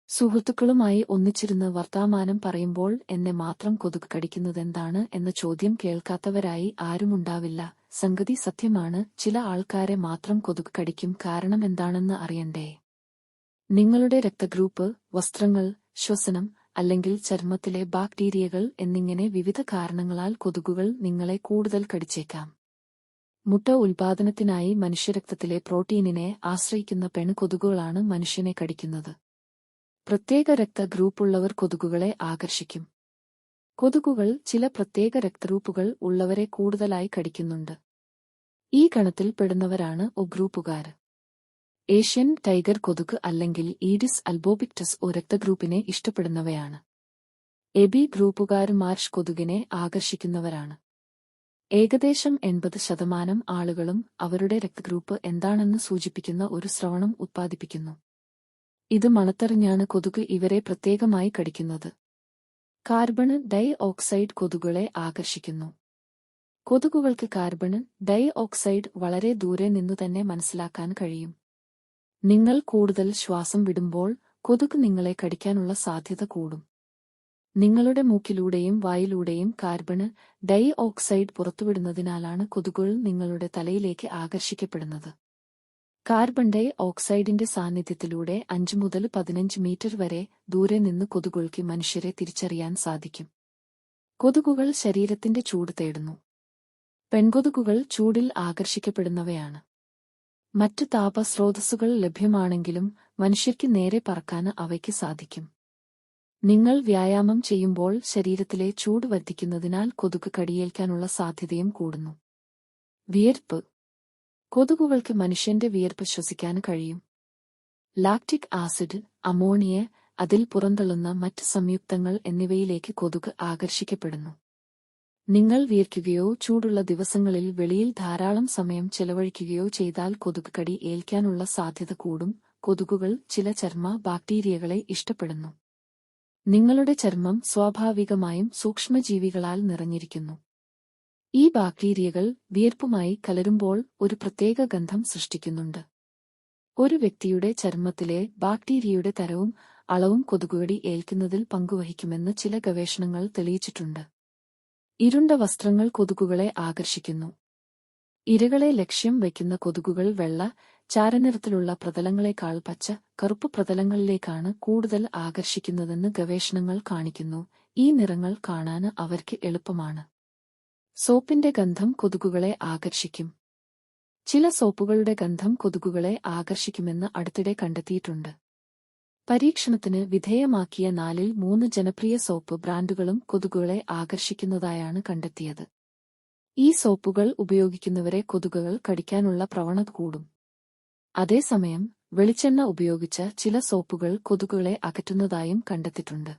സുഹൃത്തുക്കളുമായി ഒന്നിച്ചിരുന്ന് വർത്തമാനം പറയുമ്പോൾ എന്നെ മാത്രം കൊതുക് കടിക്കുന്നതെന്താണ് എന്ന ചോദ്യം കേൾക്കാത്തവരായി ആരുമുണ്ടാവില്ല. സംഗതി സത്യമാണ്. ചില ആൾക്കാരെ മാത്രം കൊതുക് കടിക്കും. കാരണം എന്താണെന്ന് അറിയണ്ടേ? നിങ്ങളുടെ രക്തഗ്രൂപ്പ്, വസ്ത്രങ്ങൾ, ശ്വസനം, അല്ലെങ്കിൽ ചർമ്മത്തിലെ ബാക്ടീരിയകൾ എന്നിങ്ങനെ വിവിധ കാരണങ്ങളാൽ കൊതുകുകൾ നിങ്ങളെ കൂടുതൽ കടിച്ചേക്കാം. മുട്ട ഉൽപാദനത്തിനായി മനുഷ്യരക്തത്തിലെ പ്രോട്ടീനിനെ ആശ്രയിക്കുന്ന പെൺകൊതുകുകളാണ് മനുഷ്യനെ കടിക്കുന്നത്. പ്രത്യേക രക്തഗ്രൂപ്പുള്ളവർ കൊതുകുകളെ ആകർഷിക്കും. കൊതുകുകൾ ചില പ്രത്യേക രക്തഗ്രൂപ്പുകൾ ഉള്ളവരെ കൂടുതലായി കടിക്കുന്നുണ്ട്. ഈ ഗണത്തിൽ പെടുന്നവരാണ് ഒ ഗ്രൂപ്പുകാർ. ഏഷ്യൻ ടൈഗർ കൊതുക് അല്ലെങ്കിൽ ഈഡിസ് അൽബോപിക്ടസ് ഒ രക്തഗ്രൂപ്പിനെ ഇഷ്ടപ്പെടുന്നവയാണ്. എബി ഗ്രൂപ്പുകാർ മാർഷ് കൊതുകിനെ ആകർഷിക്കുന്നവരാണ്. ഏകദേശം 80% ആളുകളും അവരുടെ രക്തഗ്രൂപ്പ് എന്താണെന്ന് സൂചിപ്പിക്കുന്ന ഒരു സ്രവണം ഉത്പാദിപ്പിക്കുന്നു. ഇത് മണത്തറിഞ്ഞാണ് കൊതുക് ഇവരെ പ്രത്യേകമായി കടിക്കുന്നത്. കാർബൺ ഡൈ ഓക്സൈഡ് കൊതുകുകളെ ആകർഷിക്കുന്നു. കൊതുകുകൾക്ക് കാർബൺ ഡൈ ഓക്സൈഡ് വളരെ ദൂരെ നിന്നുതന്നെ മനസ്സിലാക്കാൻ കഴിയും. നിങ്ങൾ കൂടുതൽ ശ്വാസം വിടുമ്പോൾ കൊതുക് നിങ്ങളെ കടിക്കാനുള്ള സാധ്യത കൂടും. നിങ്ങളുടെ മൂക്കിലൂടെയും വായിലൂടെയും കാർബൺ ഡൈ ഓക്സൈഡ് പുറത്തുവിടുന്നതിനാലാണ് കൊതുകുകൾ നിങ്ങളുടെ തലയിലേക്ക് ആകർഷിക്കപ്പെടുന്നത്. കാർബൺ ഡൈ ഓക്സൈഡിന്റെ സാന്നിധ്യത്തിലൂടെ 5 മുതൽ 15 മീറ്റർ വരെ ദൂരെ നിന്ന് കൊതുകുകൾക്ക് മനുഷ്യരെ തിരിച്ചറിയാൻ സാധിക്കും. കൊതുകുകൾ ശരീരത്തിന്റെ ചൂട് തേടുന്നു. പെൺകൊതുകുകൾ ചൂടിൽ ആകർഷിക്കപ്പെടുന്നവയാണ്. മറ്റ് താപസ്രോതസ്സുകൾ ലഭ്യമാണെങ്കിലും മനുഷ്യർക്ക് നേരെ പറക്കാൻ അവയ്ക്ക് സാധിക്കും. നിങ്ങൾ വ്യായാമം ചെയ്യുമ്പോൾ ശരീരത്തിലെ ചൂട് വർദ്ധിക്കുന്നതിനാൽ കൊതുക് കടിയേൽക്കാനുള്ള സാധ്യതയും കൂടുന്നു. വിയർപ്പ്. കൊതുകുകൾക്ക് മനുഷ്യന്റെ വിയർപ്പ് ശ്വസിക്കാൻ കഴിയും. ലാക്റ്റിക് ആസിഡ്, അമോണിയ, അതിൽ പുറന്തള്ളുന്ന മറ്റ് സംയുക്തങ്ങൾ എന്നിവയിലേക്ക് കൊതുക് ആകർഷിക്കപ്പെടുന്നു. നിങ്ങൾ വിയർക്കുകയോ ചൂടുള്ള ദിവസങ്ങളിൽ വെളിയിൽ ധാരാളം സമയം ചെലവഴിക്കുകയോ ചെയ്താൽ കൊതുക് കടി ഏൽക്കാനുള്ള സാധ്യത കൂടും. കൊതുകുകൾ ചില ചർമ്മ ബാക്ടീരിയകളെ ഇഷ്ടപ്പെടുന്നു. നിങ്ങളുടെ ചർമ്മം സ്വാഭാവികമായും സൂക്ഷ്മജീവികളാൽ നിറഞ്ഞിരിക്കുന്നു. ഈ ബാക്ടീരിയകൾ വിയർപ്പുമായി കലരുമ്പോൾ ഒരു പ്രത്യേക ഗന്ധം സൃഷ്ടിക്കുന്നുണ്ട്. ഒരു വ്യക്തിയുടെ ചർമ്മത്തിലെ ബാക്ടീരിയയുടെ തരവും അളവും കൊതുകുകടി ഏൽക്കുന്നതിൽ പങ്കുവഹിക്കുമെന്ന് ചില ഗവേഷണങ്ങൾ തെളിയിച്ചിട്ടുണ്ട്. ഇരുണ്ട വസ്ത്രങ്ങൾ കൊതുകുകളെ ആകർഷിക്കുന്നു. ഇരകളെ ലക്ഷ്യം വയ്ക്കുന്ന കൊതുകുകൾ വെള്ള, ചാരനിറത്തിലുള്ള പ്രതലങ്ങളെക്കാൾ പച്ച, കറുപ്പ് പ്രതലങ്ങളിലേക്കാണ് കൂടുതൽ ആകർഷിക്കുന്നതെന്ന് ഗവേഷണങ്ങൾ കാണിക്കുന്നു. ഈ നിറങ്ങൾ കാണാൻ അവർക്ക് എളുപ്പമാണ്. സോപ്പിന്റെ ഗന്ധം കൊതുകുകളെ ആകർഷിക്കും. ചില സോപ്പുകളുടെ ഗന്ധം കൊതുകുകളെ ആകർഷിക്കുമെന്ന് അടുത്തിടെ കണ്ടെത്തിയിട്ടുണ്ട്. പരീക്ഷണത്തിന് വിധേയമാക്കിയ 4-ൽ 3 ജനപ്രിയ സോപ്പ് ബ്രാൻഡുകളും കൊതുകുകളെ ആകർഷിക്കുന്നതായാണ് കണ്ടെത്തിയത്. ഈ സോപ്പുകൾ ഉപയോഗിക്കുന്നവരെ കൊതുകുകൾ കടിക്കാനുള്ള പ്രവണത കൂടും. അതേസമയം വെളിച്ചെണ്ണ ഉപയോഗിച്ച ചില സോപ്പുകൾ കൊതുകുകളെ അകറ്റുന്നതായും കണ്ടെത്തിയിട്ടുണ്ട്.